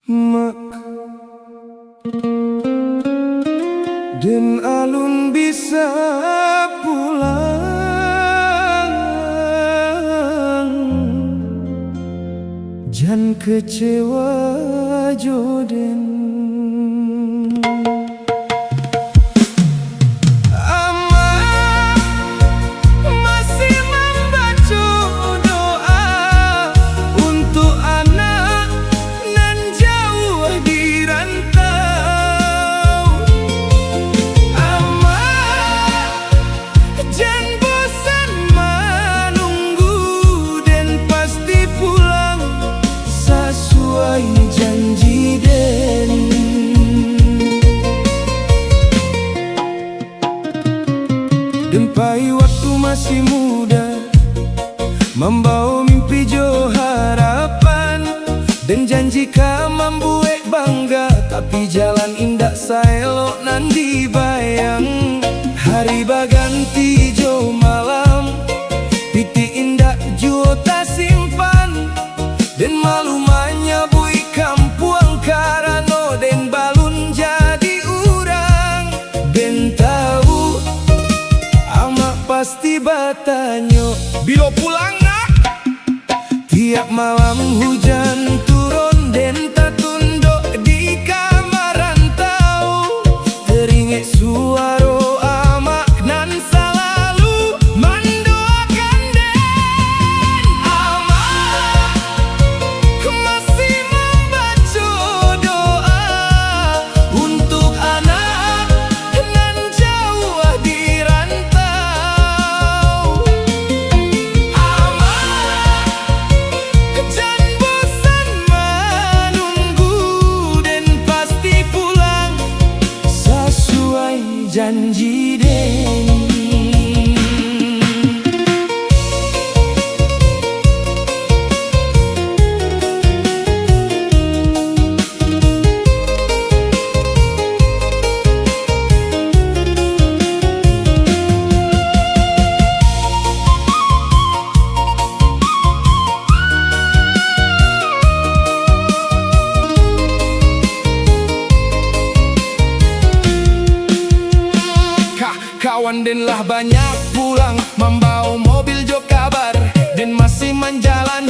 Mak Den alun bisa pulang, jan kecewa joden. Janji Den, dempai waktu masih muda, membawa mimpi jo harapan, dan janji ka membuat bangga. Tapi jalan indah saelok nan dibayang, hari baganti jo malam, piti indah jo tak simpan, dan malu menyabui kampuang karano den balun jadi urang. Den tahu ama pasti batanyo bilo pulang nak. Tiap malam hujan turun den tak tunduk di kamar rantau, teringat suara amak nan selalu mendoakan den. Amak masih membaca doa untuk anak nan jauh di rantau. Amak jangan bosan menunggu, dan pasti pulang sesuai janji Den. Kawan Den lah banyak pulang, membawa mobil jo kabar, dan masih menjalan